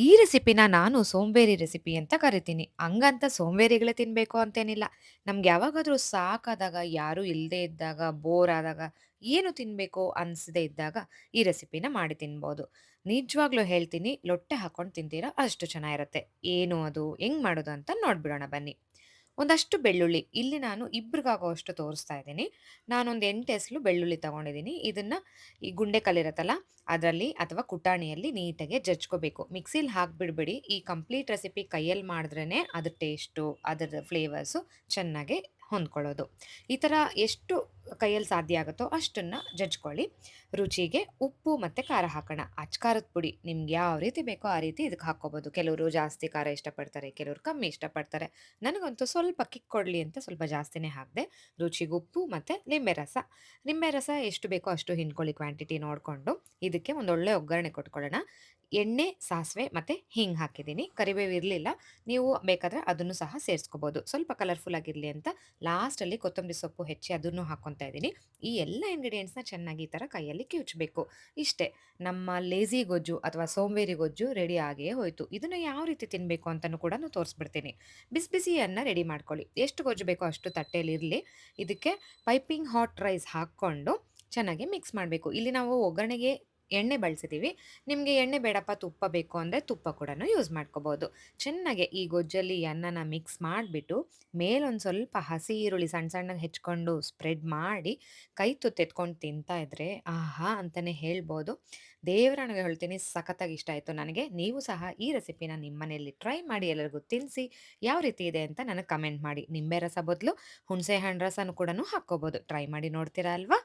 ಈ ರೆಸಿಪಿನ ನಾನು ಸೋಂಬೇರಿ ರೆಸಿಪಿ ಅಂತ ಕರಿತೀನಿ. ಹಂಗಂತ ಸೋಂಬೇರಿಗಳೇ ತಿನ್ಬೇಕು ಅಂತೇನಿಲ್ಲ. ನಮ್ಗೆ ಯಾವಾಗಾದ್ರೂ ಸಾಕಾದಾಗ, ಯಾರೂ ಇಲ್ಲದೇ ಇದ್ದಾಗ, ಬೋರ್ ಆದಾಗ, ಏನು ತಿನ್ಬೇಕು ಅನ್ಸದೇ ಇದ್ದಾಗ ಈ ರೆಸಿಪಿನ ಮಾಡಿ ತಿನ್ಬೋದು. ನಿಜವಾಗ್ಲೂ ಹೇಳ್ತೀನಿ, ಲೊಟ್ಟೆ ಹಾಕೊಂಡು ತಿಂತೀರಾ ಅಷ್ಟು ಚೆನ್ನಾಗಿರುತ್ತೆ. ಏನು ಅದು? ಹೆಂಗ್ ಮಾಡೋದು ಅಂತ ನೋಡ್ಬಿಡೋಣ ಬನ್ನಿ. ಒಂದಷ್ಟು ಬೆಳ್ಳುಳ್ಳಿ, ಇಲ್ಲಿ ನಾನು ಇಬ್ರಿಗಾಗೋವಷ್ಟು ತೋರಿಸ್ತಾ ಇದ್ದೀನಿ. ನಾನೊಂದು 8 ಎಸಳು ಬೆಳ್ಳುಳ್ಳಿ ತಗೊಂಡಿದ್ದೀನಿ. ಇದನ್ನ ಈ ಗುಂಡೆ ಕಲ್ಲಿರತ್ತಲ್ಲ, ಅದರಲ್ಲಿ ಅಥವಾ ಕುಟಾಣಿಯಲ್ಲಿ ನೀಟಾಗಿ ಜಜ್ಕೋಬೇಕು. ಮಿಕ್ಸಿಲಿ ಹಾಕ್ಬಿಡ್ಬೇಡಿ. ಈ ಕಂಪ್ಲೀಟ್ ರೆಸಿಪಿ ಕೈಯಲ್ಲಿ ಮಾಡಿದ್ರೇನೆ ಅದ್ರ ಟೇಸ್ಟು, ಅದರ ಫ್ಲೇವರ್ಸು ಚೆನ್ನಾಗಿ ಹೊಂದ್ಕೊಳ್ಳೋದು. ಈ ಥರ ಎಷ್ಟು ಕೈಯಲ್ಲಿ ಸಾಧ್ಯ ಆಗುತ್ತೋ ಅಷ್ಟನ್ನ ಜಜ್ಕೊಳ್ಳಿ. ರುಚಿಗೆ ಉಪ್ಪು ಮತ್ತು ಖಾರ ಹಾಕೋಣ. ಅಚ್ಕಾರದ ಪುಡಿ ನಿಮ್ಗೆ ಯಾವ ರೀತಿ ಬೇಕೋ ಆ ರೀತಿ ಇದಕ್ಕೆ ಹಾಕ್ಕೋಬೋದು. ಕೆಲವರು ಜಾಸ್ತಿ ಖಾರ ಇಷ್ಟಪಡ್ತಾರೆ, ಕೆಲವರು ಕಮ್ಮಿ ಇಷ್ಟಪಡ್ತಾರೆ. ನನಗಂತೂ ಸ್ವಲ್ಪ ಕಿಕ್ ಕೊಡಲಿ ಅಂತ ಸ್ವಲ್ಪ ಜಾಸ್ತಿನೇ ಹಾಕಿದೆ. ರುಚಿಗೆ ಉಪ್ಪು ಮತ್ತು ನಿಂಬೆ ರಸ. ನಿಂಬೆ ರಸ ಎಷ್ಟು ಬೇಕೋ ಅಷ್ಟು ಹಿಂಡ್ಕೊಳ್ಳಿ ಕ್ವಾಂಟಿಟಿ ನೋಡಿಕೊಂಡು. ಇದಕ್ಕೆ ಒಂದೊಳ್ಳೆ ಒಗ್ಗರಣೆ ಕೊಟ್ಕೊಳ್ಳೋಣ. ಎಣ್ಣೆ, ಸಾಸಿವೆ ಮತ್ತು ಹಿಂಗ್ ಹಾಕಿದ್ದೀನಿ. ಕರಿಬೇವು ಇರಲಿಲ್ಲ, ನೀವು ಬೇಕಾದರೆ ಅದನ್ನು ಸಹ ಸೇರಿಸ್ಕೋಬೋದು. ಸ್ವಲ್ಪ ಕಲರ್‌ಫುಲ್ ಆಗಿರಲಿ ಅಂತ ಲಾಸ್ಟಲ್ಲಿ ಕೊತ್ತಂಬರಿ ಸೊಪ್ಪು ಹೆಚ್ಚಿ ಅದನ್ನು ಹಾಕ್ಕೊತಾ ಇದ್ದೀನಿ. ಈ ಎಲ್ಲ ಇಂಗ್ರೀಡಿಯೆಂಟ್ಸ್‌ನ ಚೆನ್ನಾಗಿ ಈ ಥರ ಕೈಯಲ್ಲಿ ಕಿವುಚಬೇಕು. ಇಷ್ಟೇ, ನಮ್ಮ ಲೇಜಿ ಗೊಜ್ಜು ಅಥವಾ ಸೋಂಬೇರಿ ಗೊಜ್ಜು ರೆಡಿ ಆಗಿಯೇ ಹೋಯಿತು. ಇದನ್ನು ಯಾವ ರೀತಿ ತಿನ್ನಬೇಕು ಅಂತಲೂ ಕೂಡ ತೋರಿಸ್ಬಿಡ್ತೀನಿ. ಬಿಸಿ ಬಿಸಿ ಅನ್ನ ರೆಡಿ ಮಾಡ್ಕೊಳ್ಳಿ. ಎಷ್ಟು ಗೊಜ್ಜು ಬೇಕೋ ಅಷ್ಟು ತಟ್ಟೆಯಲ್ಲಿರಲಿ. ಇದಕ್ಕೆ ಪೈಪಿಂಗ್ ಹಾಟ್ ರೈಸ್ ಹಾಕ್ಕೊಂಡು ಚೆನ್ನಾಗಿ ಮಿಕ್ಸ್ ಮಾಡಬೇಕು. ಇಲ್ಲಿ ನಾವು ಒಗ್ಗರಣೆಗೆ ಎಣ್ಣೆ ಬಳಸಿದ್ದೀವಿ. ನಿಮಗೆ ಎಣ್ಣೆ ಬೇಡಪ್ಪ ತುಪ್ಪ ಬೇಕು ಅಂದರೆ ತುಪ್ಪ ಕೂಡ ಯೂಸ್ ಮಾಡ್ಕೋಬೋದು. ಚೆನ್ನಾಗಿ ಈ ಗೊಜ್ಜಲ್ಲಿ ಈ ಅನ್ನನ ಮಿಕ್ಸ್ ಮಾಡಿಬಿಟ್ಟು ಮೇಲೊಂದು ಸ್ವಲ್ಪ ಹಸಿ ಈರುಳ್ಳಿ ಸಣ್ಣ ಸಣ್ಣಗೆ ಹೆಚ್ಕೊಂಡು ಸ್ಪ್ರೆಡ್ ಮಾಡಿ ಕೈ ತುತ್ತು ಎತ್ಕೊಂಡು ತಿಂತಾ ಇದ್ರೆ ಆಹಾ ಅಂತಲೇ ಹೇಳ್ಬೋದು. ದೇವರಾಣೆಗೆ ಹೇಳ್ತೀನಿ, ಸಖತ್ತಾಗಿ ಇಷ್ಟ ಆಯಿತು ನನಗೆ. ನೀವು ಸಹ ಈ ರೆಸಿಪಿನ ನಿಮ್ಮ ಮನೆಯಲ್ಲಿ ಟ್ರೈ ಮಾಡಿ ಎಲ್ಲರಿಗೂ ತಿನ್ನಿಸಿ ಯಾವ ರೀತಿ ಇದೆ ಅಂತ ನನಗೆ ಕಮೆಂಟ್ ಮಾಡಿ. ನಿಂಬೆ ರಸ ಬದಲು ಹುಣಸೆ ಹಣ್ಣು ರಸನೂ ಕೂಡ ಹಾಕ್ಕೋಬೋದು. ಟ್ರೈ ಮಾಡಿ ನೋಡ್ತೀರಾ ಅಲ್ವಾ?